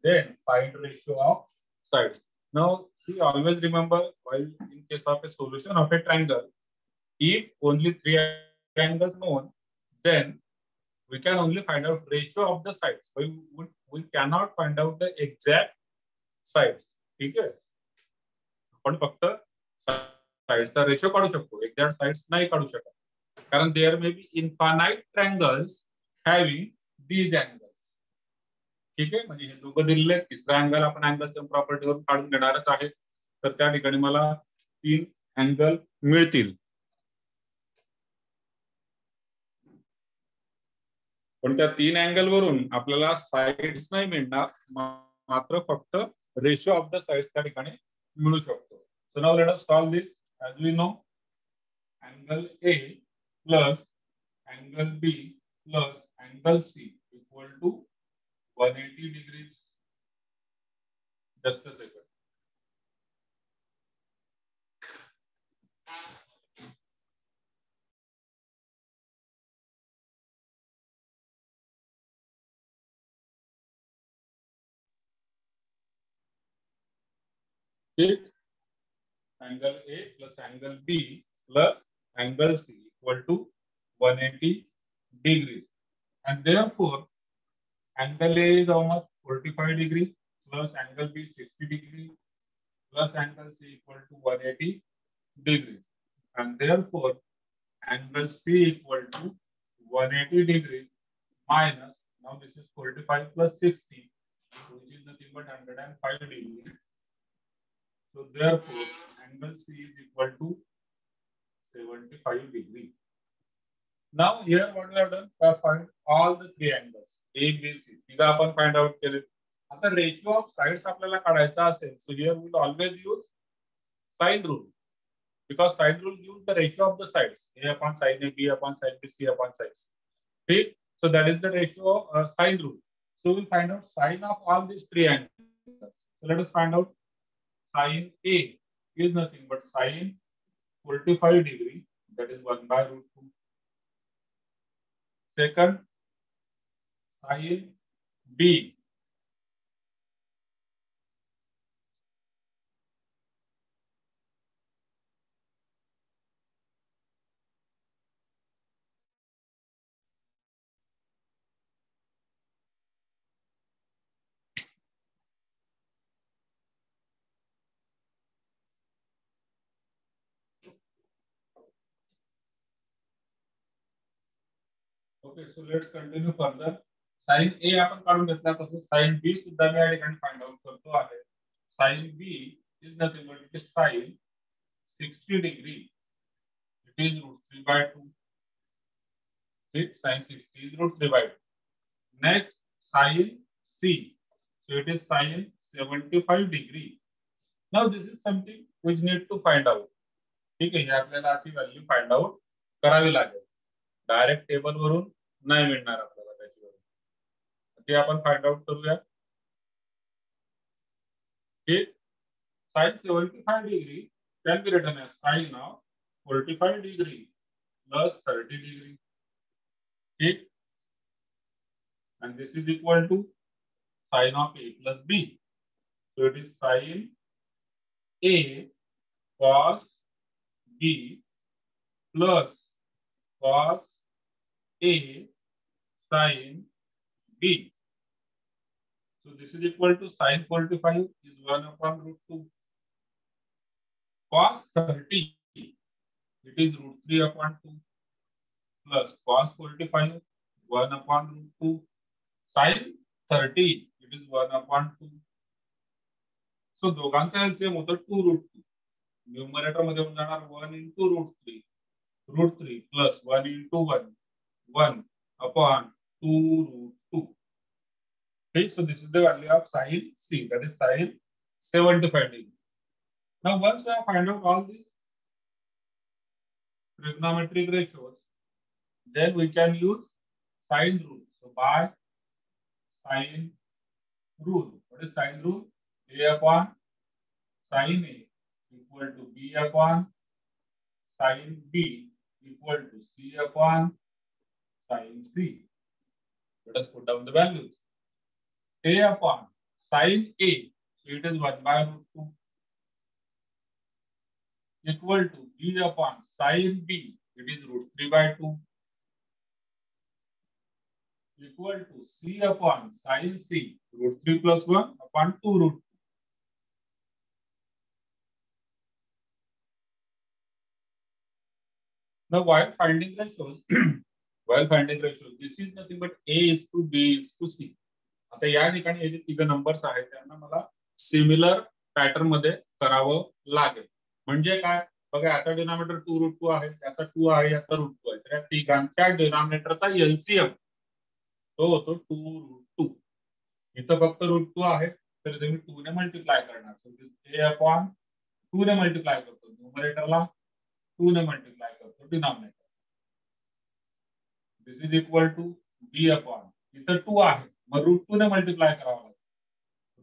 then find ratio of sides. Now, see, always remember, while in case of a solution of a triangle, if only three angles known, then we can only find out ratio of the sides. We cannot find out the exact sides. ठीक है? आपण फक्त साइड्सचा ratio काढू शकतो, exact sides नाही काढू शकत, कारण there may be infinite triangles having these angles. ठीक आहे, म्हणजे हे दोघं दिलेले आहेत. तिसरा अँगल आपण अँगलच्या प्रॉपर्टीवरून काढून घेणारच आहे. तर त्या ठिकाणी मला 3 अँगल मिळतील. पण त्या 3 अँगल वरून आपल्याला साइड्स नाही मिळणार, मात्र फक्त रेशो ऑफ द साइड्स त्या ठिकाणी मिळू शकतो. So now let us solve this. As we know, angle A plus angle B plus angle C equal to 180 degrees. Just a second. ठीक, angle A plus angle B plus angle C equal to 180 degrees, and therefore angle A is how much? 45 degree plus angle B 60 degree plus angle C equal to 180 degrees, and therefore angle C equal to 180 degrees minus, now this is 45 plus 60, which is nothing but 105 degrees. So therefore angle C is equal to 75 degree. Now here what we have done, we have find all the three angles A, B, C. तिघा आपण find out केले. आता ratio of sides आपल्याला काढायचा असेल, so here we will always use sine rule, because sine rule gives the ratio of the sides, A upon sine A, B upon sine B, C upon sine C. ठीक, so that is the ratio sine rule. So we will find out sine of all these three angles. So let us find out sine A is nothing but sine 45 degree, that is 1 by root 2. Second, sine B Okay, so let's continue further. Sin A आपण काढून घेतला, तसं sin B सुद्धा मी या ठिकाणी find out करतो आहे. Sin B is nothing but it is sin 60 degree. It is root 3 by 2. ठीक, sin 60 is root 3 by 2. Next, sin C. So it is sin 75 degree. Now this is something which need to find out. ठीक आहे, हे आपल्याला आधी value find out करावी लागेल. Direct table वरून नाही मिळणार आपल्याला त्याच्यावरून, ते आपण फाइंड आउट करूया. ठीक, sin 75 degree can be written as sin of 45 degree plus 30 degree. ठीक, and this is equal to sin of A plus B. So it is sin A cos B plus cos A sin B. So this is equal to sin 45 is 1 upon root 2. Cos 30, it is root 3 upon 2 plus cos 45 1 upon root 2. Sin 30, it is 1 upon 2. So दोघांचा LCM होतं 2 root 2. Numerator मध्ये होऊन जाणार 1 into root 3. Root 3 plus 1 into 1. 1 upon 2 root 2. Okay, so this is the value of sin C, that is sin 75 degree. Now once we have find out all these trigonometric ratios, then we can use sine rule. So by sine rule, what is sine rule? A upon sin A equal to B upon sin B equal to C upon sin C. Let us put down the values. A upon sin A, so it is 1 by root 2 equal to B upon sin B, it is root 3 by 2 equal to C upon sin C, root 3 plus 1 upon 2 root 2. Now while finding ratios, while finding ratios, this is nothing but A is to B is to C. आता या ठिकाणी हे जे तिघ numbers आहेत त्यांना मला similar pattern मध्ये करावं लागेल. म्हणजे काय बघा, याचा डिनॉमिनेटर 2 रूट 2 आहे, याचा 2 आहे, याचा रूट 2 आहे, तर या तिघांच्या डिनॉमिनेटरचा एलसीएम तो होतो 2 रूट 2. इथं फक्त रूट 2 आहे तर तुम्ही 2 ने मल्टिप्लाय करणार. सो दिस A अपॉन 2 ने मल्टिप्लाय करतो न्यूमरेटरला, 2 ने मल्टिप्लाय करतो denominator. This is equal to B upon इथं 2 आहे मग रूट 2 ने मल्टिप्लाय करावं लागेल.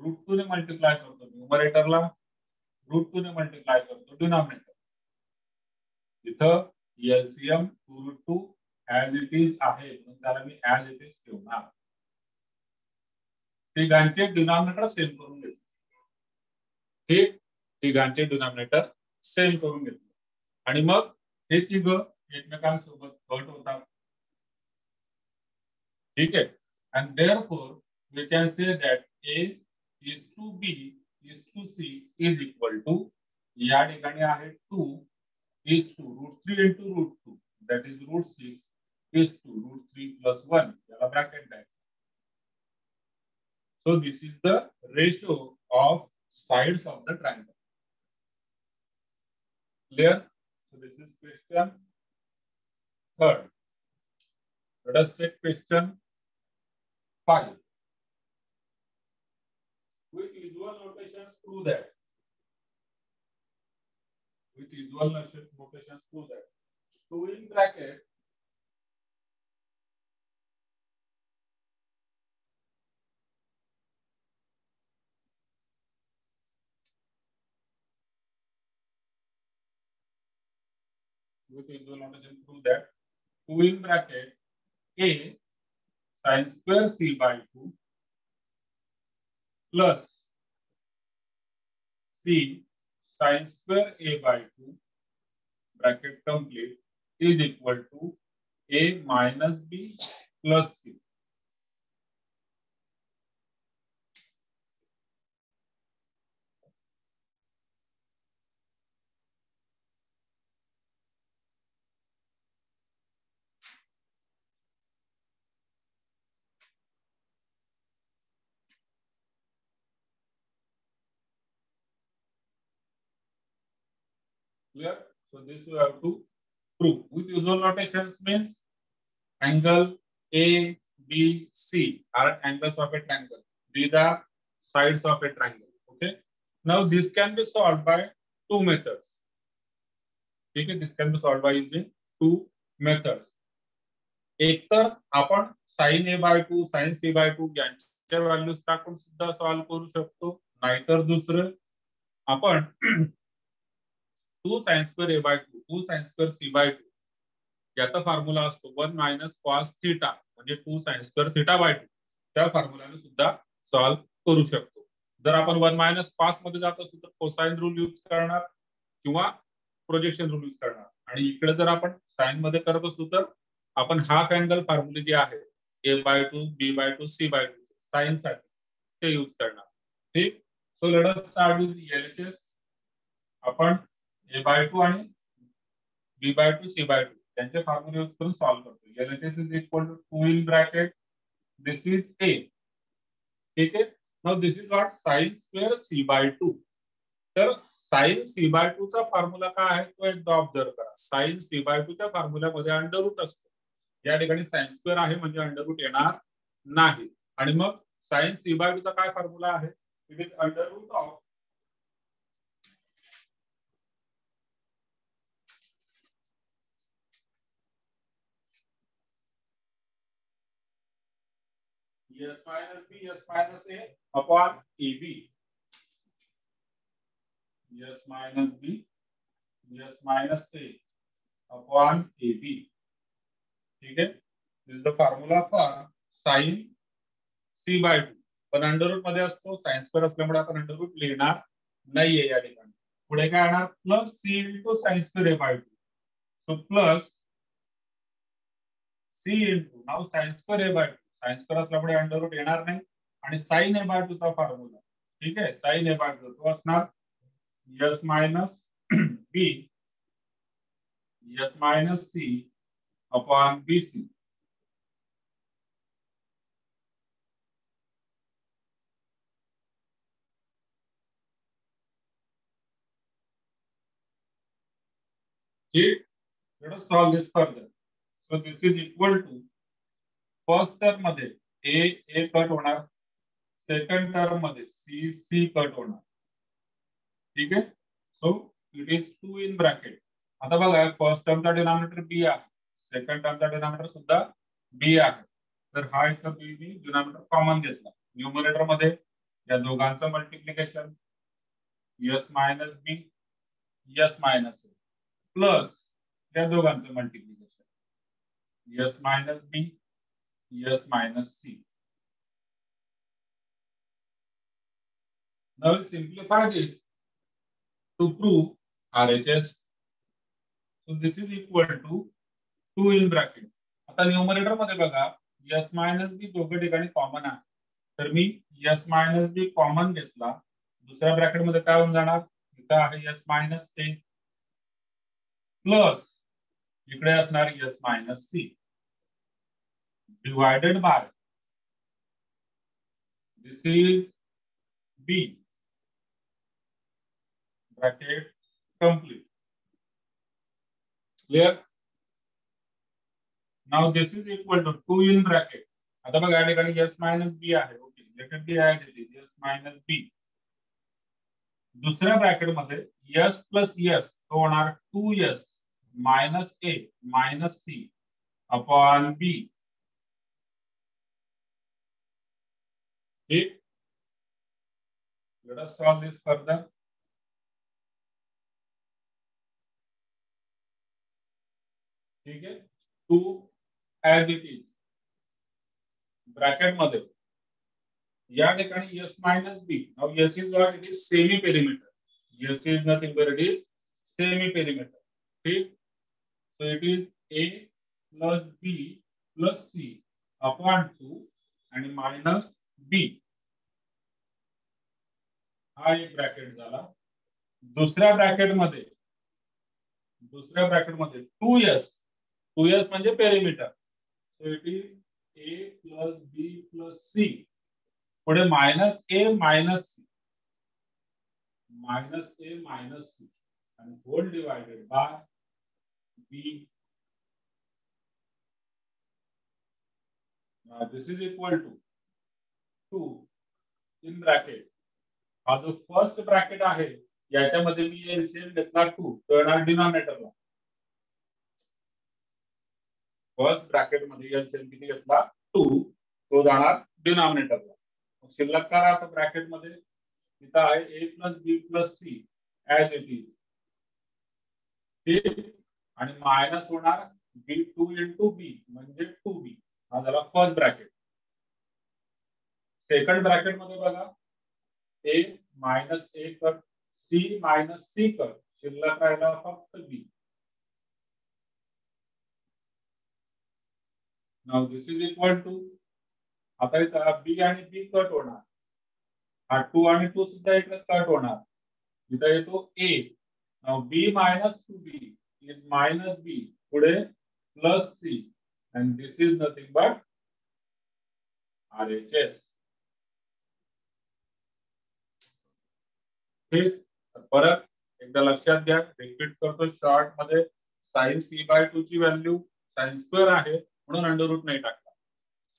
रूट 2 ने मल्टिप्लाय करतो न्यूमरेटरला, रूट 2 ने मल्टिप्लाय करतो डिनॉमिनेटर. इथं LCM 2 root 2 as it is आहे म्हणून त्याला मी ऍज इट इज ठेवणार. तिघांचे डिनॉमिनेटर सेम करून घेतो. ठीक, तिघांचे डिनॉमिनेटर सेम करून घेतले आणि मग हे तिघ एकमेकांसोबत कट होतात. ठीक आहे. and therefore we can say that A is to B is to C is equal to या ठिकाणी आहे 2 is to root 3 into root 2 that is root 6 is to root 3 plus 1 याला ब्रॅकेट द्यायचं. So this is the ratio of sides of the triangle. Clear? So this is question third. Let us take question 5. With usual notations prove that. With usual notations prove that. 2 in bracket with usual notation prove that 2 in bracket A sin square C by 2 plus C sin square A by 2 bracket complete is equal to A minus B plus C. Clear? So this you have to prove. With usual notations means angle A, B, C are angles of a triangle. These are sides of a triangle. Okay. Now this can be solved by two methods. Okay, this can be solved by using two methods. एक तर आपण sin A by 2, sin C by 2 यांच्या values टाकून सुद्धा solve करू शकतो. नाहीतर दुसरं आपण 2 sin square A by 2, 2 sin square C by 2 याचा फॉर्म्युला असतो 1 minus cos theta म्हणजे 2 sin square theta by 2. त्या फॉर्म्युलाने सुद्धा सॉल्व्ह करू शकतो. जर आपण 1 minus cos मध्ये जात असू तर कोसाइन रूल यूज करणार किंवा प्रोजेक्शन रूल यूज करणार. आणि इकडे जर आपण साइन मध्ये करत असू तर आपण हाफ अँगल फॉर्म्युला जे आहे A by 2, B by 2, C by 2 sign साठी ते यूज करणार. ठीक. So let us start with LHS. आपण A by 2 आणि B by 2, C by 2 त्यांचे फॉर्म्युला यूज करून सॉल्व्ह करतो. LHS is equal to 2 in bracket this is A. ठीक आहे. Now this is what sin square C by 2. तर sin C by 2 चा formula काय आहे तो एकदा ऑब्झर्व करा. sin C by 2 च्या फॉर्म्युल्यामध्ये अंडर रूट असतो. या ठिकाणी sin स्क्वेअर आहे म्हणजे अंडर रूट येणार नाही. आणि मग sin C by 2 चा काय फॉर्म्युला आहे? It is under root of S minus B, S minus A upon AB. S minus B, S minus A upon AB. ठीक है. This is the formula for sin C by 2. पण under root मध्ये असतो, sine square असल्यामुळे आपण under root लिहिणार नाहीये या ठिकाणी. पुढे काय येणार, प्लस सी इंटू साइन स्क्वेअर ए बाय 2. सो प्लस सी इंटू नाव साइन स्क्वेअर ए बाय 2. साइन स्क्वेअर असल्यामुळे अंडर रूट येणार नाही आणि साइन ए बाय 2 चा फॉर्म्युला, ठीक आहे, साइन ए बाय 2 तो असणार S minus B S minus C upon B C. Let us solve this further. So this is equal to first term मध्ये ए कट होणार, सेकंड टर्म मध्ये सी कट होणार, ठीक आहे. So it is 2 in bracket. आता बघा first टर्मचा denominator B आहे, सेकंड टर्मचा डिनॉमिनेटर सुद्धा बी आहे. तर हा इथं बी मी डिनॉमिनेटर कॉमन घेतला. न्यूमरेटर मध्ये या दोघांचं multiplication S minus B S minus A plus या दोघांचं multiplication S minus B S minus C. Now we simplify this to prove RHS. So this is equal to 2 in bracket. आता numerator मध्ये बघा S minus B दोघे ठिकाणी common आहे, तर मी S minus B common घेतला. दुसऱ्या ब्रॅकेट मध्ये काय होऊन जाणार, इथं आहे एस मायनस ए प्लस इकडे असणार S minus C divided by this is B bracket complete. Clear. Now this is equal to 2 in bracket. आता बघा या ठिकाणी एस मायनस बी आहे, okay, let it be as it is S minus B. दुसऱ्या bracket मध्ये S plus S तो होणार 2s minus A minus C upon B. ठीक. Let us solve this further. ठीक आहे. 2 ॲज इट इज ब्रॅकेट मध्ये या ठिकाणी S minus B. Now S is what, it is semi perimeter. S is nothing but it is semi perimeter. ठीक. So it is A plus B plus C upon 2 आणि minus B. हा एक bracket झाला. दुसऱ्या bracket मध्ये 2s म्हणजे perimeter. So it is A plus B plus C पुढे minus A minus C आणि whole divided by B. This is equal to 2 in bracket. हा जो फर्स्ट ब्रॅकेट आहे याच्यामध्ये मी एलसीएम घेतला 2 तो येणार डिनॉमिनेटरला. फर्स्ट ब्रॅकेट मध्ये एलसीएम किती घेतला 2 तो जाणार डिनॉमिनेटरला. शिल्लक काय राहतो ब्रॅकेट मध्ये, इथं आहे A plus B plus C as it is. ठीक. आणि मायनस होणार बी 2 इंटू बी म्हणजे 2b. हा झाला फर्स्ट ब्रॅकेट. सेकंड ब्रॅकेट मध्ये बघा A minus A cut C minus C cut शिल्लक राहिला फक्त B. Now this is equal to, आता इथं बी आणि बी कट होणार, हा 2 आणि 2 सुद्धा इकडे कट होणार. इथं येतो A. Now B minus 2b is minus B पुढे plus C and this is nothing but RHS. ठीक. परत एकदा लक्षात घ्या, रिपीट करतो शॉर्ट मध्ये. साइन सी बाय 2 ची व्हॅल्यू साइन स्क्वेअर आहे म्हणून अंडर रूट नाही टाकला.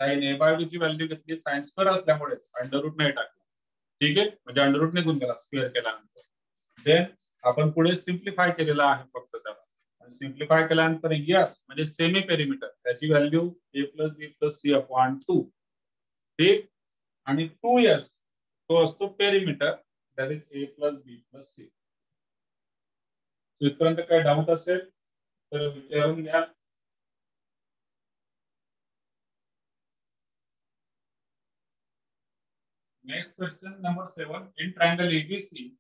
साइन ए बाय 2 ची व्हॅल्यू घेतली साइन स्क्वेअर असल्यामुळे अंडर रूट नाही टाकला. ठीक आहे, म्हणजे अंडर रूट निघून गेला स्क्वेअर केल्यानंतर. देन आपण पुढे सिम्प्लिफाय केलेला आहे फक्त त्याला. सिम्प्लिफाय केल्यानंतर यस म्हणजे सेमी पेरिमीटर त्याची value A plus B plus C upon 2. ठीक. आणि 2s तो असतो perimeter that is A plus B plus C. इथपर्यंत काय डाऊट असेल तर विचारून घ्या. Next question number 7. In triangle ABC,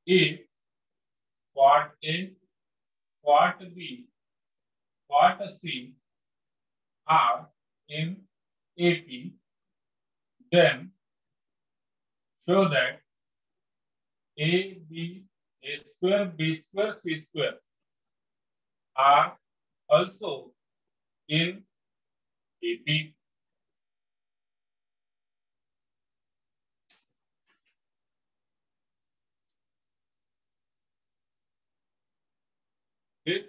if quad A, quad B, quad C are in AP, then show that A square, B square, C square are also in AP. Okay.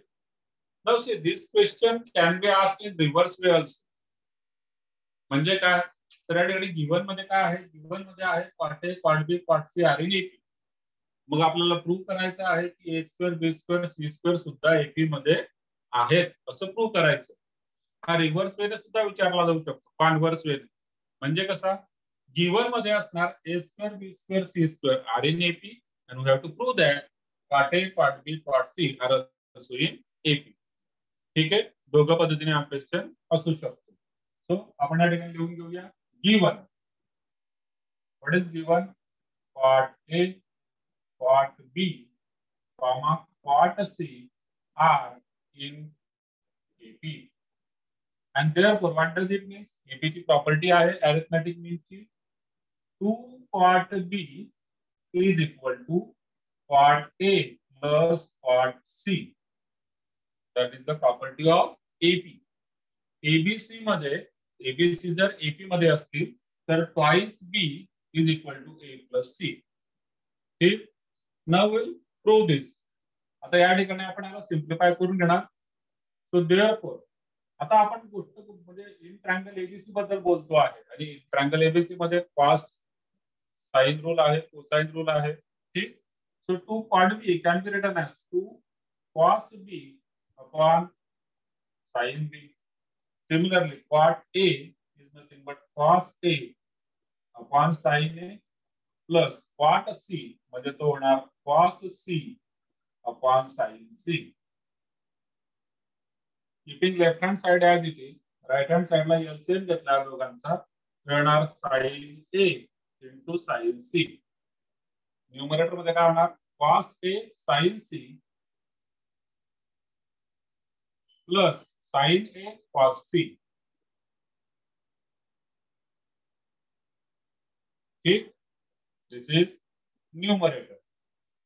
Now see, this question can be asked in reverse way also. म्हणजे काय, तर या ठिकाणी given मध्ये काय आहे, given मध्ये आहे quad A, quad B, quad C are in AP. मग आपल्याला प्रूव्ह करायचं आहे की A square, B square, C square सुद्धा एपी मध्ये आहेत असं प्रूव्ह करायचं. हा रिव्हर्स वेने सुद्धा विचारला जाऊ शकतो, कॉन्व्हर्स वेने. म्हणजे कसा, गिवन मध्ये असणार A square, B square, C square are in AP and we have to prove that quad A, quad B, quad C are also in AP. ठीक आहे, दोघं पद्धतीने हा क्वेश्चन असू शकतो. सो आपण या ठिकाणी लिहून घेऊया given. What is given? Quad A, quad B, comma quad C are in AP. And therefore, what does it mean? AP ची प्रॉपर्टी आहे अरिथमेटिक मीन ची. 2 quad B is equal to quad A plus quad C. That is the property of AP. ABC मध्ये ABC जर AP मध्ये असतील तर twice B is equal to A plus C. ठीक. Now we'll prove this. आता या ठिकाणी आपण याला सिम्प्लिफाय करून घेणार. So therefore आता आपण गोष्ट म्हणजे इन ट्रायंगल एबीसी बद्दल बोलतो आहे आणि ट्रायंगल एबीसी मध्ये कॉस साइन रूल आहे, कोसाइन रूल आहे. ठीक. So 2 quad B can be written as 2 cos B upon sin B. Similarly, quad A is nothing but cos A upon sin A plus quad C म्हणजे तो होणार cos C upon sin C. Keeping left hand side as it is, right hand side ला LCM घेतला दोघांचा, मिळणार sin A into sin C. Numerator मध्ये काय होणार cos A sin C plus sin A cos C. ठीक. This is numerator.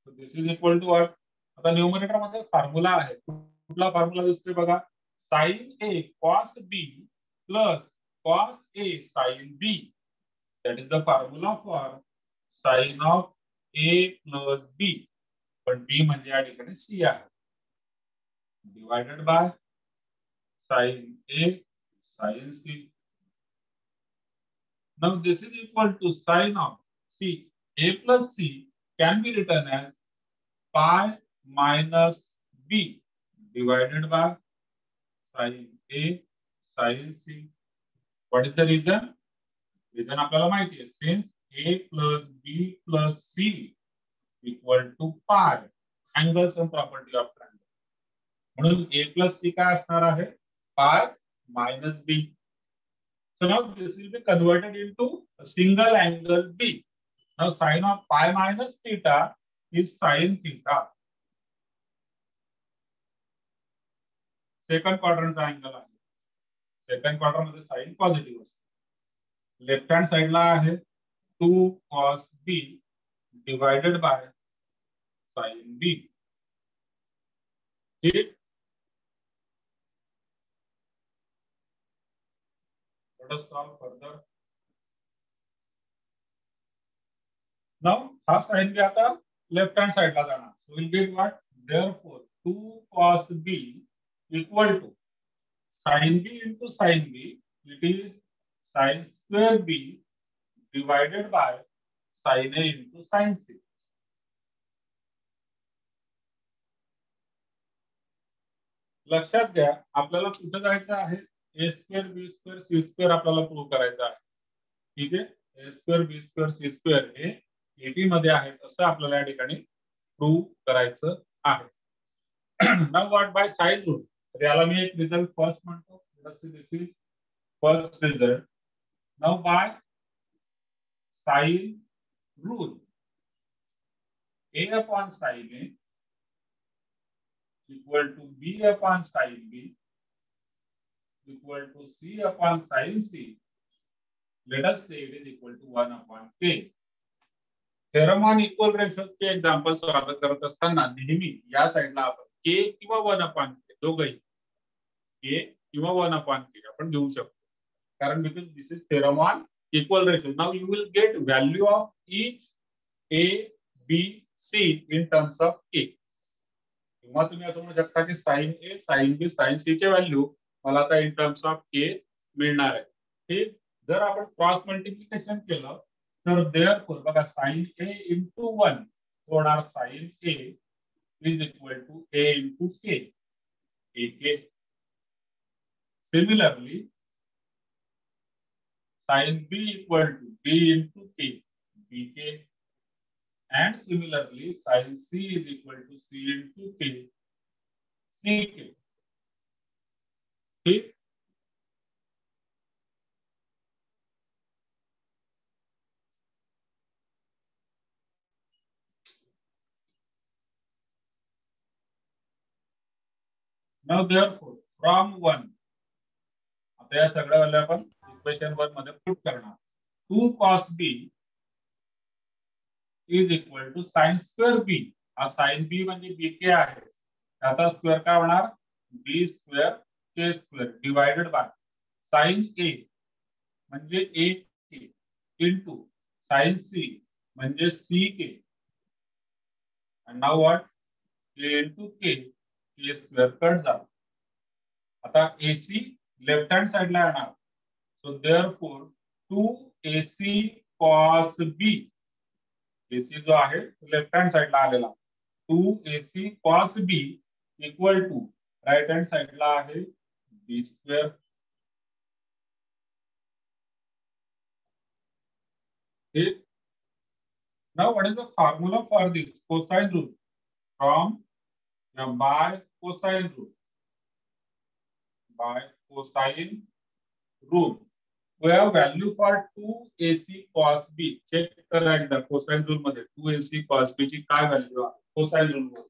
so this is equal to what? आता numerator मध्ये फॉर्म्युला आहे. कुठला फॉर्म्युला दिसतोय बघा, sin A cos B plus cos A sin B. That is the formula for sin of A plus B. पण B म्हणजे या ठिकाणी C आहे. Divided by sin A sin C. Now this is equal to sin of C. A plus C can be written as pi minus B divided by sin A sin C. What is the reason? Reason आपल्याला माहिती आहे, since A plus B plus C equal to pi, angles and property of triangle. म्हणून A plus C काय असणार आहे, pi minus B. So now this will be converted into a single angle B. Now sin of pi minus theta is sin theta. Second quadrant angle आहे. Second quadrant मध्ये sign positive असते. Left hand साइडला आहे 2 cos B divided by sin B. ठीक. Let us solve further. Now हा sin B आता left hand साइडला जाणार. So we'll get what? Therefore 2 cos B equal to sin B into sin B. It is sin square B divided by sin A into sin C. लक्षात घ्या, आपल्याला कुठे जायचं आहे, A square B square C square आपल्याला prove करायचं आहे. ठीक आहे, A square B square C square हे एपी मध्ये आहेत असं आपल्याला या ठिकाणी प्रूव्ह करायचं आहे. Now what by sine rule. तर याला मी एक रिझल्ट फर्स्ट म्हणतो. This is first result. Now by sine rule a upon sin a equal to b upon sin b equal to c upon sin c. Let us say it is equal to 1 upon k. Theorem on equal रेशोचे example solve करत असताना नेहमी या साइडला आपण k किंवा 1 upon k दोघही k किंवा 1 अपॉन k आपण घेऊ शकतो, कारण because this is theorem on equal ratio. Now you will get value of each a b c in terms of k. किंवा तुम्ही असं म्हणू शकता की sine a sine b sine c चे व्हॅल्यू मला आता इन टर्म्स ऑफ k मिळणार आहे. ठीक, जर आपण क्रॉस मल्टिप्लिकेशन केलं तर देयरफॉर बघा साइन a into 1 होणार sign a is equal to a into k. ak. Similarly, sin b equal to b into k, bk. And similarly, sin c is equal to c into k, ck. ठीक. Now therefore from 1 आता या सगळ्या value आपण equation 1 मध्ये put करणार. 2 cos b is equal to sin square b. हा sin b म्हणजे bk आहे, त्याचा स्क्वेअर काय होणार b square k square divided by sin a म्हणजे ak into sin c म्हणजे ck. and now what k into k square cut झाला. आता ac लेफ्ट हँड साइडला येणार, so therefore 2ac cos b. ac जो आहे लेफ्ट हँड साइडला आलेला 2ac cos b equal to right hand साइडला आहे b स्क्वेअर. ठीक. Now what is the formula for this cosine rule from by cosine rule. By cosine rule, we have value for 2ac cos b. Check करा एकदा cosine rule मध्ये 2ac cos b ची काय value आहे cosine rule मध्ये.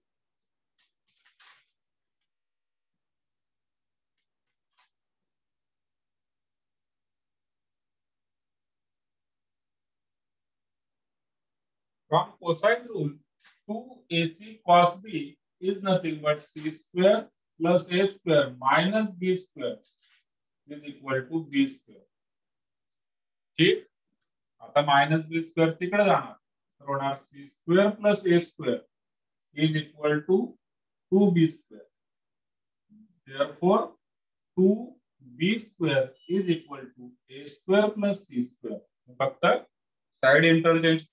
From cosine rule, 2ac cos b is nothing but c square plus a square minus b square is equal to b square. ठीक. आता minus b square तिकडे जाणार तर होणार c square plus a square is equal to 2b square. therefore 2b square is equal to a square plus c square. फक्त side interchange